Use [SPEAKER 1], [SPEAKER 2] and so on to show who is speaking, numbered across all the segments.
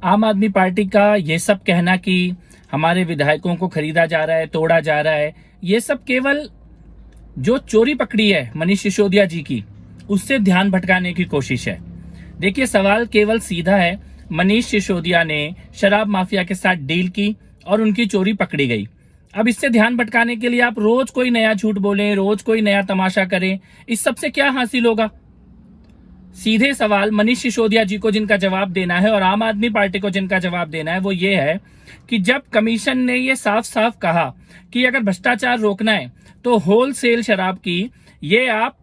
[SPEAKER 1] आम आदमी पार्टी का ये सब कहना कि हमारे विधायकों को खरीदा जा रहा है, तोड़ा जा रहा है, ये सब केवल जो चोरी पकड़ी है मनीष सिसोदिया जी की, उससे ध्यान भटकाने की कोशिश है। देखिए, सवाल केवल सीधा है। मनीष सिसोदिया ने शराब माफिया के साथ डील की और उनकी चोरी पकड़ी गई। अब इससे ध्यान भटकाने के लिए आप रोज कोई नया झूठ बोलें, रोज कोई नया तमाशा करें, इस सब से क्या हासिल होगा? सीधे सवाल मनीष सिसोदिया जी को जिनका जवाब देना है और आम आदमी पार्टी को जिनका जवाब देना है वो ये है कि जब कमीशन ने ये साफ साफ कहा कि अगर भ्रष्टाचार रोकना है तो होलसेल शराब की ये आप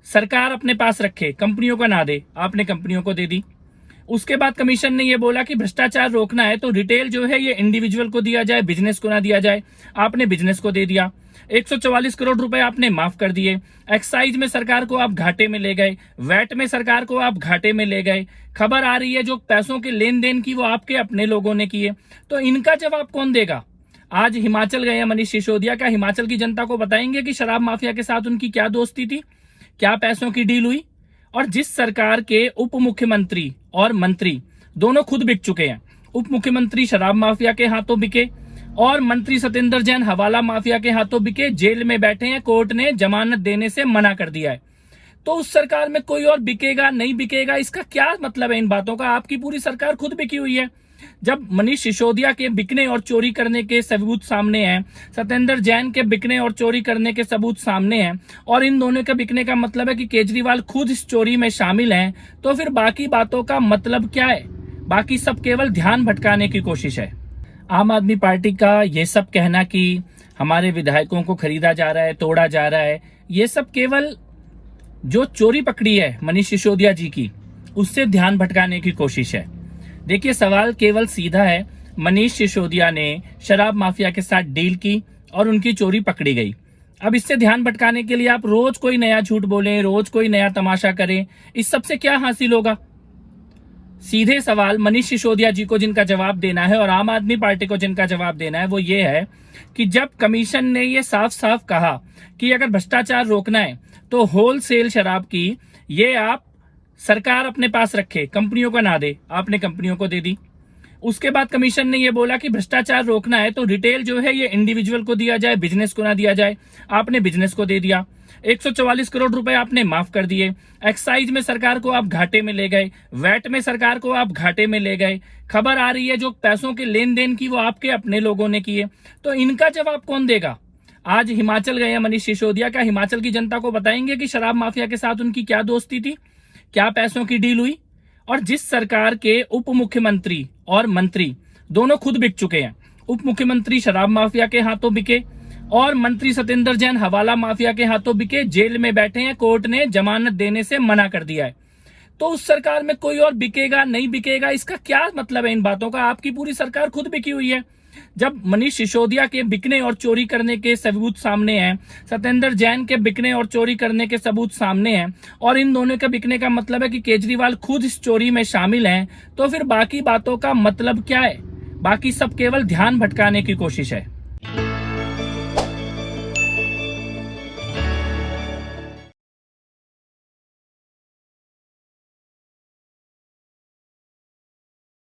[SPEAKER 1] सरकार अपने पास रखे, कंपनियों को ना दे, आपने कंपनियों को दे दी। उसके बाद कमीशन ने ये बोला कि भ्रष्टाचार रोकना है तो रिटेल जो है ये इंडिविजुअल को दिया जाए, बिजनेस को ना दिया जाए, आपने बिजनेस को दे दिया। 144 करोड़ रुपए आपने माफ कर दिए। एक्साइज में सरकार को आप घाटे में ले गए, वैट में सरकार को आप घाटे में ले गए। खबर आ रही है जो पैसों के लेन देन की वो आपके अपने लोगों ने किए। तो इनका जवाब कौन देगा? आज हिमाचल गए हैं मनीष सिसोदिया, क्या हिमाचल की जनता को बताएंगे कि शराब माफिया के साथ उनकी क्या दोस्ती थी, क्या पैसों की डील हुई? और जिस सरकार के उप मुख्यमंत्री और मंत्री दोनों खुद बिक चुके हैं, उप मुख्यमंत्री शराब माफिया के हाथों बिके और मंत्री सत्येंद्र जैन हवाला माफिया के हाथों बिके, जेल में बैठे हैं, कोर्ट ने जमानत देने से मना कर दिया है। तो उस सरकार में कोई और बिकेगा नहीं बिकेगा, इसका क्या मतलब है इन बातों का? आपकी पूरी सरकार खुद बिकी हुई है। जब मनीष सिसोदिया के बिकने और चोरी करने के सबूत सामने हैं, सत्येंद्र जैन के बिकने और चोरी करने के सबूत सामने हैं, और इन दोनों के बिकने का मतलब है कि केजरीवाल खुद इस चोरी में शामिल हैं, तो फिर बाकी बातों का मतलब क्या है? बाकी सब केवल ध्यान भटकाने की कोशिश है। आम आदमी पार्टी का ये सब कहना कि हमारे विधायकों को खरीदा जा रहा है, तोड़ा जा रहा है, ये सब केवल जो चोरी पकड़ी है मनीष सिसोदिया जी की, उससे ध्यान भटकाने की कोशिश है। देखिए, सवाल केवल सीधा है। मनीष सिसोदिया ने शराब माफिया के साथ डील की और उनकी चोरी पकड़ी गई। अब इससे ध्यान भटकाने के लिए आप रोज कोई नया झूठ बोलें, रोज कोई नया तमाशा करें, इस सब से क्या हासिल होगा? सीधे सवाल मनीष सिसोदिया जी को जिनका जवाब देना है और आम आदमी पार्टी को जिनका जवाब देना है वो ये है कि जब कमीशन ने ये साफ साफ कहा कि अगर भ्रष्टाचार रोकना है तो होलसेल शराब की ये आप सरकार अपने पास रखे, कंपनियों को ना दे, आपने कंपनियों को दे दी। उसके बाद कमीशन ने ये बोला कि भ्रष्टाचार रोकना है तो रिटेल जो है ये इंडिविजुअल को दिया जाए, बिजनेस को ना दिया जाए, आपने बिजनेस को दे दिया। 144 करोड़ रुपए आपने माफ कर दिए। एक्साइज में सरकार को आप घाटे में ले गए, वैट में सरकार को आप घाटे में ले गए। खबर आ रही है जो पैसों के लेन देन की वो आपके अपने लोगों ने किए। तो इनका जवाब कौन देगा? आज हिमाचल गए हैं मनीष सिसोदिया, क्या हिमाचल की जनता को बताएंगे कि शराब माफिया के साथ उनकी क्या दोस्ती थी, क्या पैसों की डील हुई? और जिस सरकार के उप मुख्यमंत्री और मंत्री दोनों खुद बिक चुके हैं, उप मुख्यमंत्री शराब माफिया के हाथों बिके और मंत्री सत्येंद्र जैन हवाला माफिया के हाथों बिके, जेल में बैठे हैं, कोर्ट ने जमानत देने से मना कर दिया है। तो उस सरकार में कोई और बिकेगा नहीं बिकेगा, इसका क्या मतलब है इन बातों का? आपकी पूरी सरकार खुद बिकी हुई है। जब मनीष सिसोदिया के बिकने और चोरी करने के सबूत सामने हैं, सत्येंद्र जैन के बिकने और चोरी करने के सबूत सामने हैं, और इन दोनों के बिकने का मतलब है कि केजरीवाल खुद इस चोरी में शामिल हैं, तो फिर बाकी बातों का मतलब क्या है? बाकी सब केवल ध्यान भटकाने की कोशिश है।